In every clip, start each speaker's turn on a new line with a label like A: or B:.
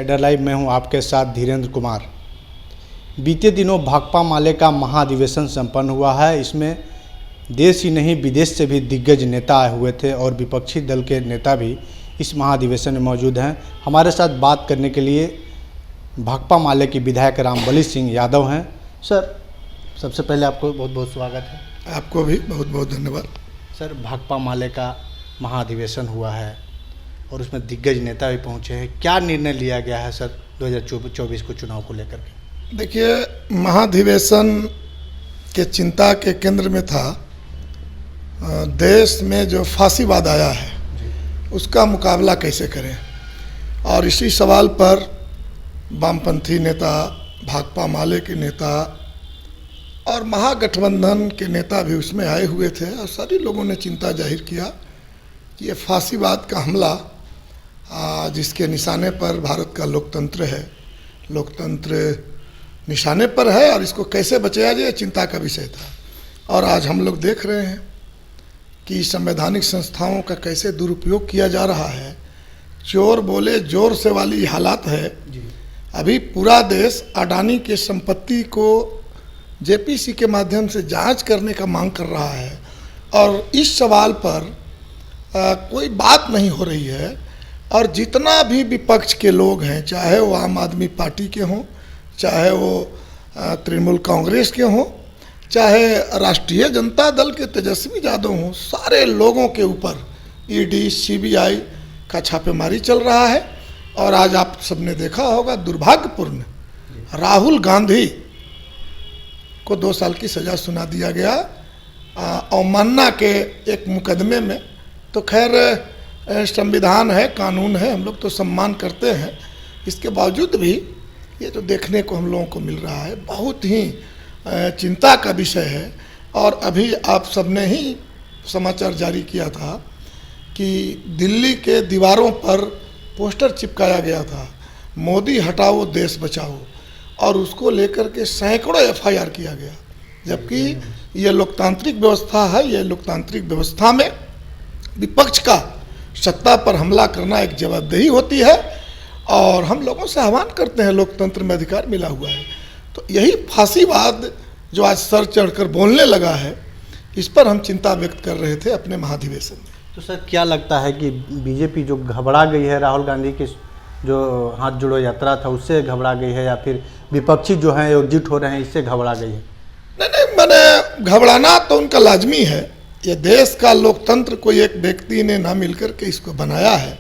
A: Adder live में हूं आपके साथ धीरेन्द्र कुमार। बीते दिनों भाकपा माले का महाधिवेशन संपन्न हुआ है। इसमें देश ही नहीं विदेश से भी दिग्गज नेता आए हुए थे और विपक्षी दल के नेता भी इस महाधिवेशन में मौजूद हैं। हमारे साथ बात करने के लिए भाकपा माले के विधायक रामबली सिंह यादव हैं। सर, सबसे पहले आपको बहुत बहुत स्वागत है।
B: आपको भी बहुत बहुत धन्यवाद।
A: सर, भाकपा माले का महाधिवेशन हुआ है और उसमें दिग्गज नेता भी पहुंचे हैं। क्या निर्णय लिया गया है सर 2024 को चुनाव को लेकर के?
B: देखिए, महाधिवेशन के चिंता के केंद्र में था देश में जो फांसीवाद आया है उसका मुकाबला कैसे करें, और इसी सवाल पर वामपंथी नेता, भाकपा माले के नेता और महागठबंधन के नेता भी उसमें आए हुए थे और सभी लोगों ने चिंता जाहिर किया कि ये फांसीवाद का हमला जिसके निशाने पर भारत का लोकतंत्र है, लोकतंत्र निशाने पर है और इसको कैसे बचाया जाए, चिंता का विषय था। और आज हम लोग देख रहे हैं कि संवैधानिक संस्थाओं का कैसे दुरुपयोग किया जा रहा है। चोर बोले जोर से वाली हालात है। अभी पूरा देश अडानी के संपत्ति को जेपीसी के माध्यम से जांच करने का मांग कर रहा है और इस सवाल पर कोई बात नहीं हो रही है। और जितना भी विपक्ष के लोग हैं, चाहे वो आम आदमी पार्टी के हों, चाहे वो तृणमूल कांग्रेस के हों, चाहे राष्ट्रीय जनता दल के तेजस्वी यादव हों, सारे लोगों के ऊपर ईडी, सीबीआई का छापेमारी चल रहा है। और आज आप सबने देखा होगा, दुर्भाग्यपूर्ण राहुल गांधी को 2 साल की सज़ा सुना दिया गया अवमानना के एक मुकदमे में। तो खैर, संविधान है, कानून है, हम लोग तो सम्मान करते हैं। इसके बावजूद भी ये जो देखने को हम लोगों को मिल रहा है बहुत ही चिंता का विषय है। और अभी आप सबने ही समाचार जारी किया था कि दिल्ली के दीवारों पर पोस्टर चिपकाया गया था, मोदी हटाओ देश बचाओ, और उसको लेकर के सैकड़ों एफआईआर किया गया। जबकि ये लोकतांत्रिक व्यवस्था है, ये लोकतांत्रिक व्यवस्था में विपक्ष का सत्ता पर हमला करना एक जवाबदेही होती है और हम लोगों से आह्वान करते हैं, लोकतंत्र में अधिकार मिला हुआ है। तो यही फांसीवाद जो आज सर चढ़कर बोलने लगा है, इस पर हम चिंता व्यक्त कर रहे थे अपने महाधिवेशन में।
A: तो सर, क्या लगता है कि बीजेपी जो घबरा गई है, राहुल गांधी की जो हाथ जोड़ो यात्रा था उससे घबरा गई है, या फिर विपक्षी जो हैं एकजुट हो रहे हैं इससे घबरा गई है?
B: नहीं, मैंने घबराना तो उनका लाजमी है। ये देश का लोकतंत्र कोई एक व्यक्ति ने ना मिलकर के इसको बनाया है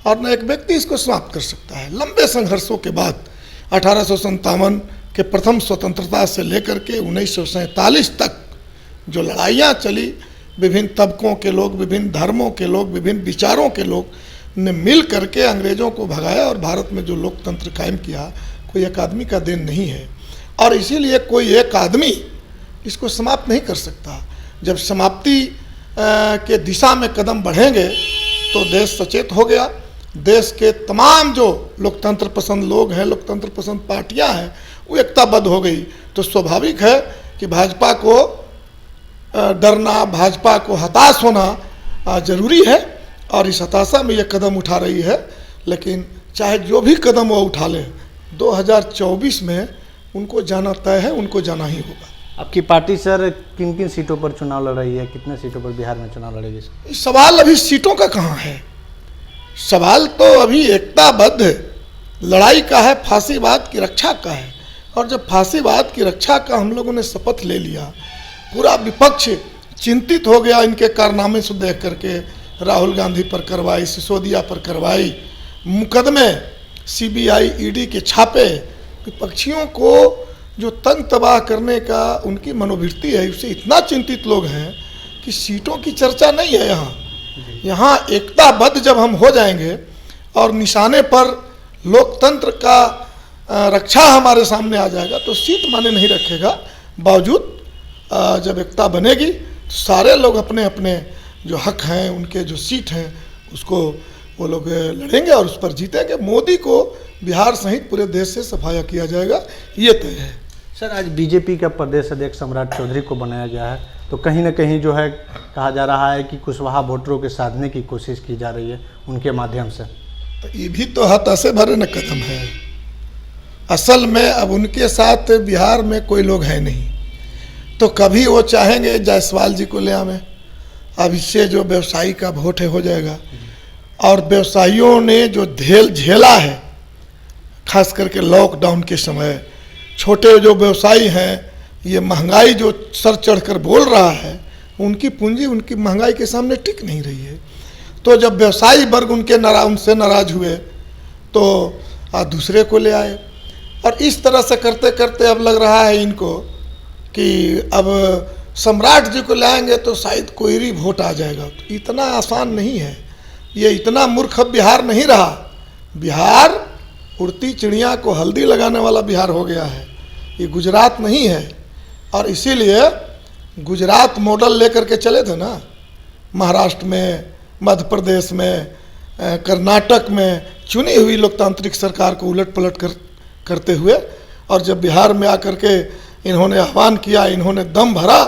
B: और न एक व्यक्ति इसको समाप्त कर सकता है। लंबे संघर्षों के बाद 1857 के प्रथम स्वतंत्रता से लेकर के 1947 तक जो लड़ाइयाँ चली, विभिन्न तबकों के लोग, विभिन्न धर्मों के लोग, विभिन्न विचारों के लोग ने मिल करके अंग्रेज़ों को भगाया और भारत में जो लोकतंत्र कायम किया, कोई एक आदमी का देन नहीं है। और इसीलिए कोई एक आदमी इसको समाप्त नहीं कर सकता। जब समाप्ति के दिशा में कदम बढ़ेंगे तो देश सचेत हो गया। देश के तमाम जो लोकतंत्र पसंद लोग हैं, लोकतंत्र पसंद पार्टियां हैं, वो एकताबद्ध हो गई। तो स्वाभाविक है कि भाजपा को डरना, भाजपा को हताश होना जरूरी है और इस हताशा में ये कदम उठा रही है। लेकिन चाहे जो भी कदम वो उठा लें, 2024 में उनको जाना तय है, उनको जाना ही होगा।
A: आपकी पार्टी सर किन किन सीटों पर चुनाव लड़ रही है? कितने सीटों पर बिहार में चुनाव लड़ेगी?
B: सवाल अभी सीटों का कहाँ है, सवाल तो अभी एकताबद्ध लड़ाई का है, फांसीवाद की रक्षा का है। और जब फांसीवाद की रक्षा का हम लोगों ने शपथ ले लिया, पूरा विपक्ष चिंतित हो गया इनके कारनामे से देख करके। राहुल गांधी पर कार्रवाई, सिसोदिया पर कार्रवाई, मुकदमे, सीबीआई, ईडी के छापे, विपक्षियों को जो तंग तबाह करने का उनकी मनोवृत्ति है, उससे इतना चिंतित लोग हैं कि सीटों की चर्चा नहीं है यहाँ एकताबद्ध जब हम हो जाएंगे और निशाने पर लोकतंत्र का रक्षा हमारे सामने आ जाएगा तो सीट माने नहीं रखेगा। बावजूद जब एकता बनेगी तो सारे लोग अपने अपने जो हक हैं, उनके जो सीट हैं, उसको वो लोग लड़ेंगे और उस पर जीतेंगे। मोदी को बिहार सहित पूरे देश से सफाया किया जाएगा, ये तय है।
A: सर, आज बीजेपी का प्रदेश अध्यक्ष सम्राट चौधरी को बनाया गया है, तो कहीं ना कहीं जो है कहा जा रहा है कि कुशवाहा वोटरों के साधने की कोशिश की जा रही है उनके माध्यम से।
B: तो ये भी तो हताशे भरे न कदम है। असल में अब उनके साथ बिहार में कोई लोग हैं नहीं, तो कभी वो चाहेंगे जायसवाल जी को ले आवे, अब इससे जो व्यवसायी का वोट है हो जाएगा। और व्यवसायियों ने जो झेला है, खास करके लॉकडाउन के समय, छोटे जो व्यवसायी हैं, ये महंगाई जो सर चढ़कर बोल रहा है, उनकी पूंजी उनकी महंगाई के सामने टिक नहीं रही है। तो जब व्यवसायी वर्ग उनसे नाराज हुए तो दूसरे को ले आए, और इस तरह से करते करते अब लग रहा है इनको कि अब सम्राट जी को लाएंगे तो शायद कोई वोट आ जाएगा। तो इतना आसान नहीं है, ये इतना मूर्ख बिहार नहीं रहा। बिहार उड़ती चिड़िया को हल्दी लगाने वाला बिहार हो गया है, ये गुजरात नहीं है। और इसीलिए गुजरात मॉडल लेकर के चले थे ना, महाराष्ट्र में, मध्य प्रदेश में, कर्नाटक में चुनी हुई लोकतांत्रिक सरकार को उलट पलट करते हुए, और जब बिहार में आकर के इन्होंने आह्वान किया, इन्होंने दम भरा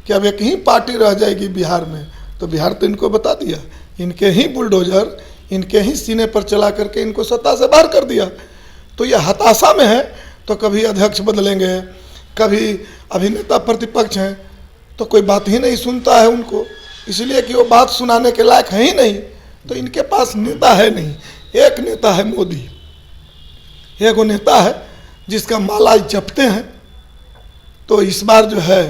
B: कि अब एक ही पार्टी रह जाएगी बिहार में, तो बिहार तो इनको बता दिया, इनके ही बुलडोजर इनके ही सीने पर चला करके इनको सत्ता से बाहर कर दिया। तो ये हताशा में है, तो कभी अध्यक्ष बदलेंगे, कभी अभिनेता प्रतिपक्ष हैं, तो कोई बात ही नहीं सुनता है उनको, इसलिए कि वो बात सुनाने के लायक है ही नहीं। तो इनके पास नेता है नहीं। एक नेता है मोदी, एक वो नेता है जिसका माला जपते हैं। तो इस बार जो है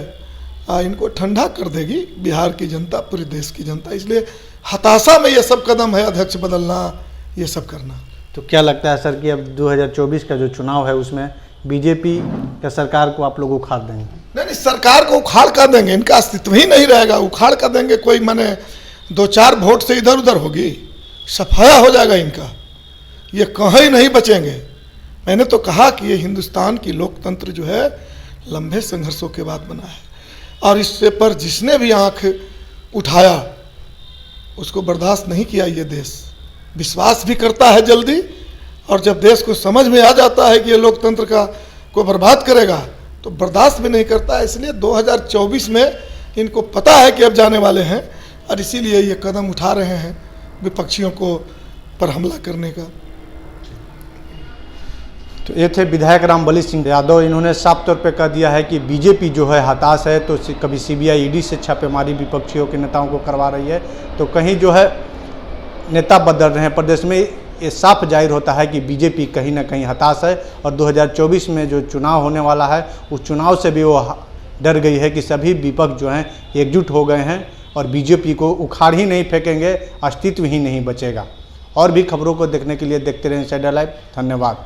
B: इनको ठंडा कर देगी बिहार की जनता, पूरे देश की जनता। इसलिए हताशा में ये सब कदम है, अध्यक्ष बदलना, ये सब करना।
A: तो क्या लगता है सर कि अब 2024 का जो चुनाव है उसमें बीजेपी या सरकार को आप लोग उखाड़ देंगे?
B: नहीं, सरकार को उखाड़ कर देंगे, इनका अस्तित्व ही नहीं रहेगा। उखाड़ कर देंगे, कोई माने 2-4 वोट से इधर उधर होगी, सफाया हो जाएगा इनका, ये कहीं नहीं बचेंगे। मैंने तो कहा कि ये हिंदुस्तान की लोकतंत्र जो है लंबे संघर्षों के बाद बना है, और इससे पर जिसने भी आंख उठाया उसको बर्दाश्त नहीं किया ये देश। विश्वास भी करता है जल्दी, और जब देश को समझ में आ जाता है कि ये लोकतंत्र को बर्बाद करेगा तो बर्दाश्त भी नहीं करता है। इसलिए 2024 में इनको पता है कि अब जाने वाले हैं, और इसीलिए ये कदम उठा रहे हैं विपक्षियों को पर हमला करने का।
A: तो ये थे विधायक रामबली सिंह यादव। इन्होंने साफ तौर पे कह दिया है कि बीजेपी जो है हताश है, तो कभी सीबीआई ईडी से छापेमारी विपक्षियों के नेताओं को करवा रही है, तो कहीं जो है नेता बदल रहे हैं प्रदेश में। ये साफ जाहिर होता है कि बीजेपी कहीं ना कहीं हताश है, और 2024 में जो चुनाव होने वाला है उस चुनाव से भी वो डर गई है कि सभी विपक्ष जो हैं एकजुट हो गए हैं और बीजेपी को उखाड़ ही नहीं फेंकेंगे, अस्तित्व ही नहीं बचेगा। और भी खबरों को देखने के लिए देखते रहें इनसाइडर लाइव। धन्यवाद।